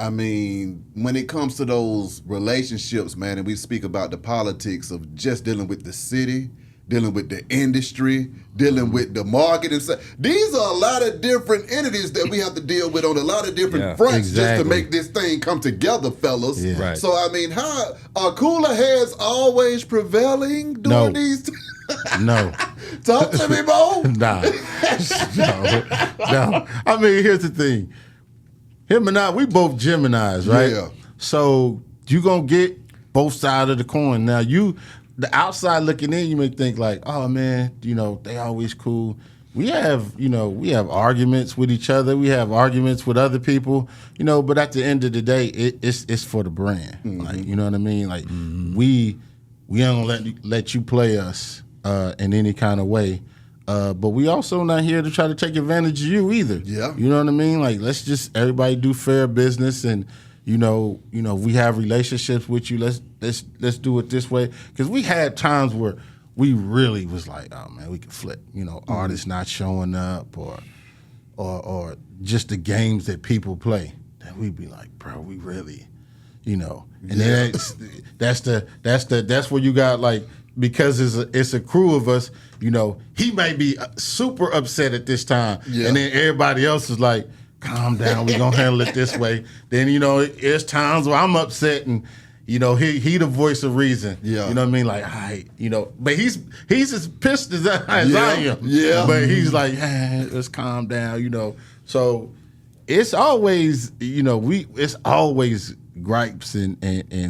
I mean, when it comes to those relationships, man, and we speak about the politics of just dealing with the city, dealing with the industry, dealing with the market and stuff. These are a lot of different entities that we have to deal with on a lot of different fronts just to make this thing come together, fellas. Yeah. Right. So, I mean, how are cooler heads always prevailing during these? No. Talk to me, Bo. Nah. No. I mean, here's the thing. Him and I, we both Geminis, right? Yeah. So you gonna get both sides of the coin. Now the outside looking in, you may think like, oh man, they always cool. We have arguments with each other. We have arguments with other people, but at the end of the day, it's for the brand. Mm-hmm. Like, you know what I mean? Like we don't let you play us in any kind of way. But we also not here to try to take advantage of you either. Yeah. You know what I mean? Like, let's just everybody do fair business, and we have relationships with you. Let's do it this way, because we had times where we really was like, oh man, we could flip. Artists not showing up, or just the games that people play. Then we'd be like, bro, we really, and then that's where you got like. Because it's a crew of us, he may be super upset at this time. Yeah. And then everybody else is like, calm down, we're going to handle it this way. Then, there's times where I'm upset and, he the voice of reason. Yeah. You know what I mean? Like, all right, but he's as pissed as I am. Yeah. But he's like, hey, let's calm down, So it's always, it's always gripes and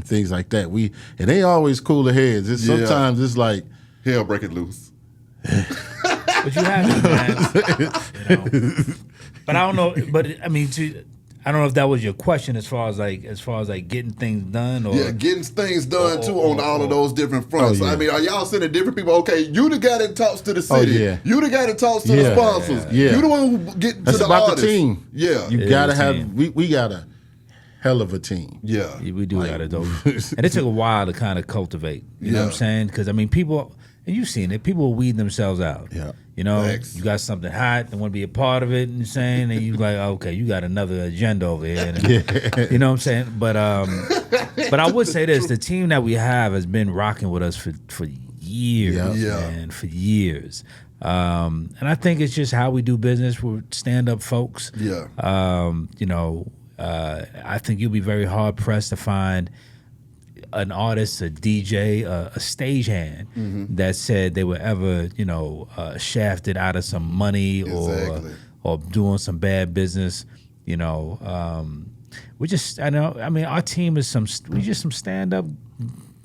things like that. It ain't always cooler heads. Sometimes it's like hell break it loose. But you have to, man. But I don't know. But I mean, I don't know if that was your question as far as getting things done, or getting things done too on all of those different fronts. I mean, are y'all sending different people? Okay, you the guy that talks to the city. You the guy that talks to the sponsors. You the one who get to the about artists. The team. Yeah, you gotta have. We gotta. Hell of a team. Yeah. We do got it, though. And it took a while to kind of cultivate. You know what I'm saying? Because, I mean, people, and you've seen it, people weed themselves out. Yeah. Thanks. You got something hot, they want to be a part of it, and saying, and you like, okay, you got another agenda over here. And, you know what I'm saying? But I would say this, the team that we have has been rocking with us for years, man, for years. And I think it's just how we do business. We're stand-up folks. Yeah. I think you'll be very hard pressed to find an artist, a DJ, a stagehand that said they were ever, shafted out of some money or doing some bad business. We just, our team is we just some stand up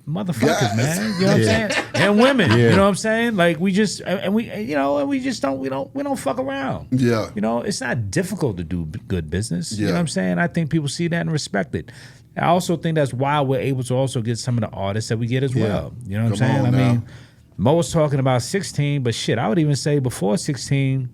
motherfuckers, man. You know what I'm saying? And women. You know what I'm saying? Like we just don't fuck around. Yeah. It's not difficult to do good business. You know what I'm saying? I think people see that and respect it. I also think that's why we're able to also get some of the artists that we get as well. You know what I'm saying? I mean, Mo was talking about 16, but shit, I would even say before 16,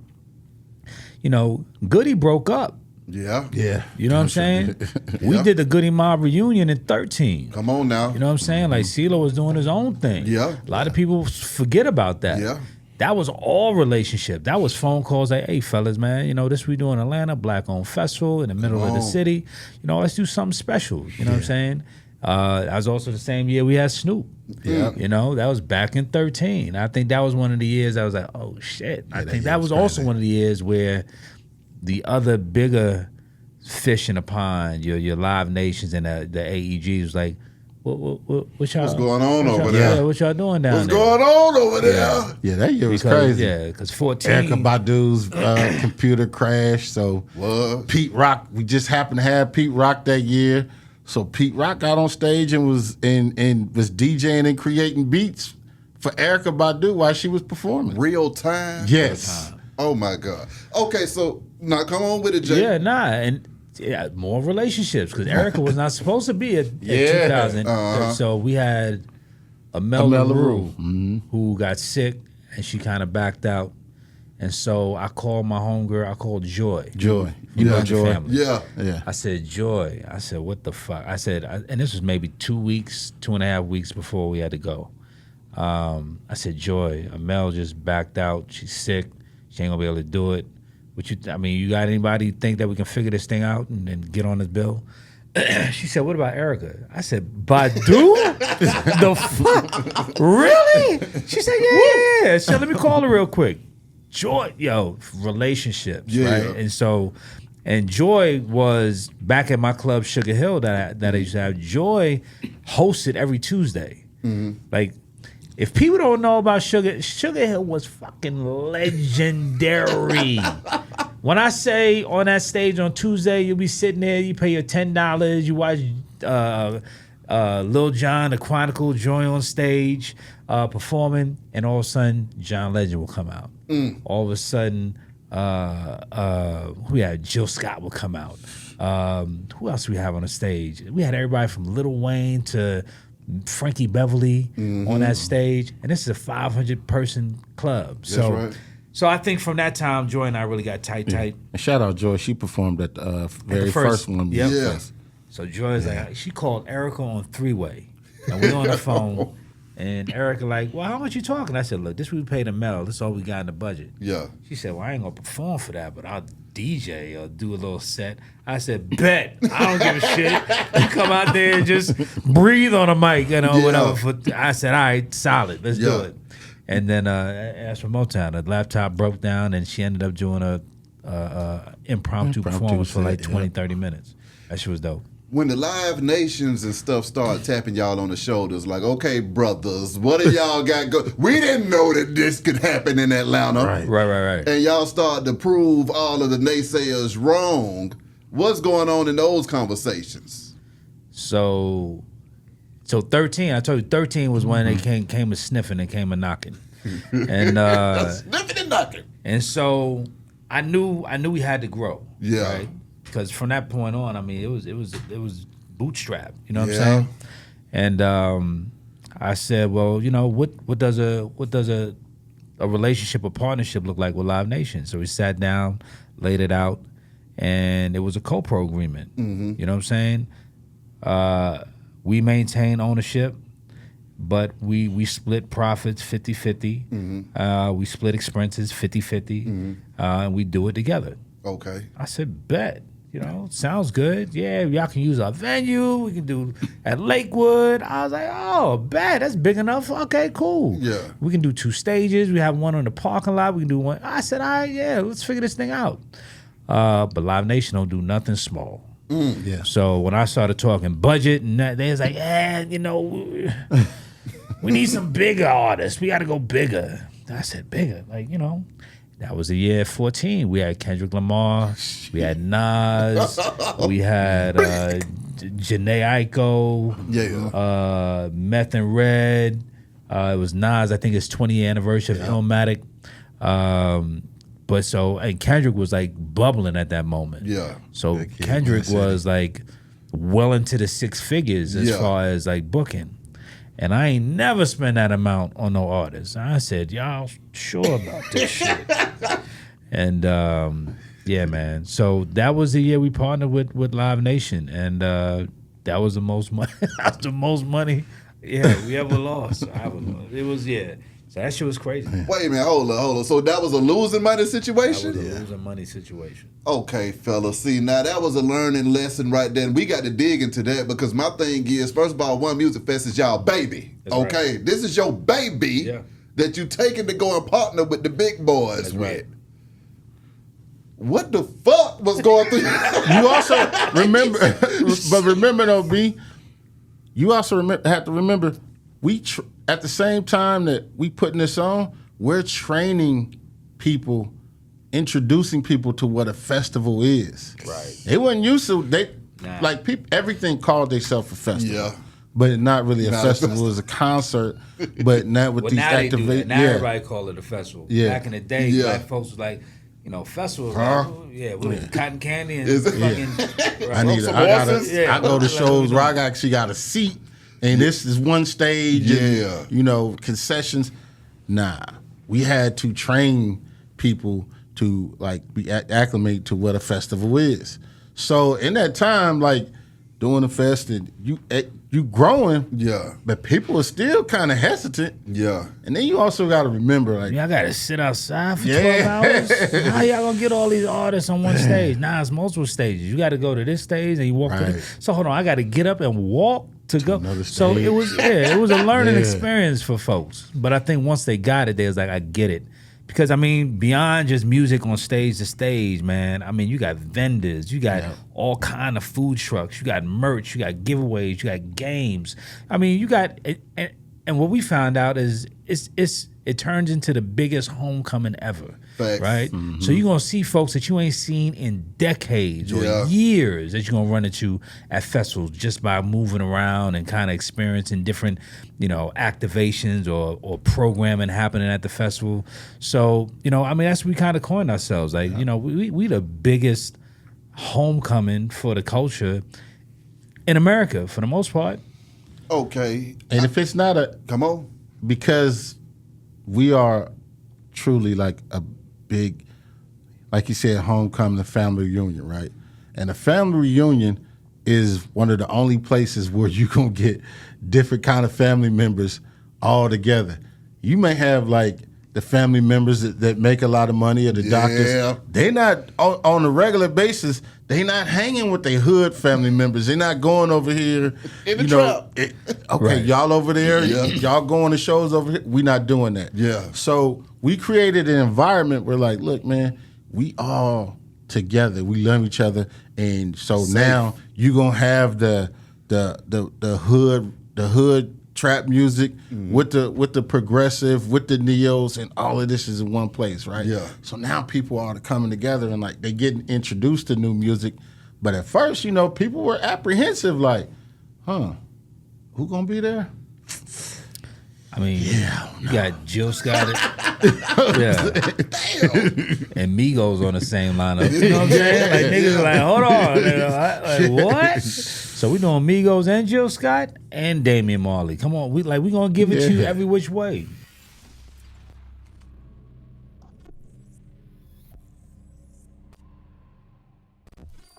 Goodie broke up. Yeah. You know what I'm saying? We did the Goodie Mob reunion in 13. Come on now. You know what I'm saying? Like CeeLo was doing his own thing. Yeah. A lot of people forget about that. Yeah. That was all relationship. That was phone calls like, hey, fellas, man, this we do in Atlanta, Black-owned festival in the middle of the city. Let's do something special. You know what I'm saying? That was also the same year we had Snoop. Yeah. That was back in 13. I think that was one of the years I was like, oh, shit. I think that was also one of the years where the other bigger fish in the pond, your Live Nations and the AEGs was like, what's going on over there? Yeah, what y'all doing down there? What's going on over there? Yeah, that year was crazy. Yeah, because 14. Erykah Badu's computer crashed. So Pete Rock, we just happened to have Pete Rock that year. So Pete Rock got on stage and was DJing and creating beats for Erykah Badu while she was performing. Real time? Yes. Oh my God. Okay, so now come on with it, Jay. Yeah, and more relationships, because Erykah was not supposed to be at 2000. So we had Amel LaRue, who got sick, and she kind of backed out. And so I called my homegirl. I called Joy. You know Joy? Family. Yeah. I said, Joy. I said, what the fuck? I said, and this was maybe 2.5 weeks before we had to go. I said, Joy, Amel just backed out. She's sick. She ain't gonna be able to do it. You got anybody think that we can figure this thing out and get on this bill? She said, "What about Erykah?" I said, "Badu? The fuck? Really?" She said, "Yeah." She said, "Let me call her real quick." Joy, relationships, Yeah. right? And Joy was back at my club Sugar Hill that I used to have. Joy hosted every Tuesday. Like, if people don't know about Sugar Hill was fucking legendary. When I say on that stage on Tuesday, you'll be sitting there, you pay your $10, you watch Lil Jon, the Chronicle, Joy on stage performing, and all of a sudden, John Legend will come out. All of a sudden, we had Jill Scott will come out. Who else we have on the stage? We had everybody from Lil Wayne to Frankie Beverly on that stage, and this is a 500-person club. So, right. So I think from that time, Joy and I really got tight. And shout out Joy. She performed at the very first one. Yep. Yes. So Joy's like, she called Erykah on three-way, and we on the phone, and Erykah like, well, how much you talking? I said, look, this we paid a medal. This all we got in the budget. Yeah. She said, well, I ain't gonna perform for that, but I'll DJ or do a little set. I said, bet. I don't give a shit. You come out there and just breathe on a mic, whatever. I said, all right, solid. Let's do it. And then as for Moetown, the laptop broke down, and she ended up doing a impromptu performance for like 20, 30 minutes. That shit was dope. When the Live Nations and stuff start tapping y'all on the shoulders, like, okay, brothers, what do y'all got going? We didn't know that this could happen in Atlanta. Right. And y'all start to prove all of the naysayers wrong. What's going on in those conversations? So 13, I told you 13 was when they came a sniffing and came a knocking. And Sniffing and knocking. And so I knew we had to grow. Yeah. Right? Because from that point on, I mean, it was bootstrap. You know what I'm saying? And I said, well, what does a relationship or partnership look like with Live Nation? So we sat down, laid it out, and it was a co-pro agreement. You know what I'm saying? We maintain ownership, but we split profits 50-50. We split expenses 50-50, and we do it together. Okay. I said, bet. Sounds good. Yeah, y'all can use our venue. We can do at Lakewood. I was like, oh, bet. That's big enough. Okay, cool. Yeah. We can do 2 stages. We have one on the parking lot. We can do one. I said, all right, yeah, let's figure this thing out. But Live Nation don't do nothing small. Yeah. So when I started talking budget, and that, they was like, we need some bigger artists. We got to go bigger. I said, bigger? Like, that was the year 14. We had Kendrick Lamar. We had Nas. We had Jhené Aiko. Yeah. Meth and Red. It was Nas. I think it's 20th anniversary of Illmatic. And Kendrick was like bubbling at that moment. Yeah. So Kendrick was like well into the 6 figures as far as like booking. And I ain't never spent that amount on no artist. I said, y'all sure about this shit? And yeah, man. So that was the year we partnered with Live Nation, and that was the most money. That was the most money, we ever lost. It was So that shit was crazy. Wait a minute, hold on. So that was a losing money situation? That was a losing money situation. Okay, fellas. See, now that was a learning lesson right there. And we got to dig into that because my thing is, first of all, One Music Fest is y'all baby. That's okay? Right. This is your baby that you taking to go and partner with the big boys That's with. right. What the fuck was going through? You also remember, but remember though, B, you also have to remember, at the same time that we putting this on, we're training people, introducing people to what a festival is. Right. They wasn't used to people. Everything called themselves a festival. Yeah. But not really a festival. It's a concert. But not with these now they do that. activations. Now everybody call it a festival. Yeah. Back in the day, black folks was like, festivals. With cotton candy and fucking. Right. I go to shows where I actually got a seat. And this is one stage, and, concessions. Nah, we had to train people to be acclimate to what a festival is. So in that time, doing a fest, and you growing, Yeah. but people are still kind of hesitant. Yeah. And then you also got to remember, like, Y'all got to sit outside for Yeah. 12 hours? How y'all going to get all these artists on one stage? Nah, it's multiple stages. You got to go to this stage and you walk to Right. this. So hold on, I got to get up and walk to go. another So stage. it was a learning Yeah. experience for folks. But I think once they got it, they was like, I get it. Because, I mean, beyond just music on stage to stage, man, I mean, you got vendors, you got all kind of food trucks, you got merch, you got giveaways, you got games. I mean, you got, and what we found out is it turns into the biggest homecoming ever, Facts. right? So you're going to see folks that you ain't seen in decades or Yeah. years that you're going to run into at festivals just by moving around and kind of experiencing different, activations or programming happening at the festival. So, I mean, that's what we kind of coined ourselves. Like, we the biggest homecoming for the culture in America for the most part. Okay. and if it's not Come on. because we are truly like a big, like you said, homecoming, family reunion, right? And a family reunion is one of the only places where you gonna get different kind of family members all together. You may have like the family members that make a lot of money, or the Yeah. doctors. They not on a regular basis. They not hanging with their hood family members. They not going over here In the trap. Okay, Right. y'all over there. Yeah. Y'all going to shows over here. We not doing that. Yeah. So we created an environment where, like, look, man, we all together. We love each other, and so now you gonna have the hood trap music with the progressive, with the neos, and all of this is in one place, right? Yeah. So now people are coming together and like they getting introduced to new music, but at first, people were apprehensive, like, who gonna be there? I mean, you got Jill Scott, and Migos on the same lineup. You know what I'm saying? Like niggas are like, hold on, like what? So we doing Migos and Jill Scott and Damian Marley. Come on, we gonna give it to you every which way.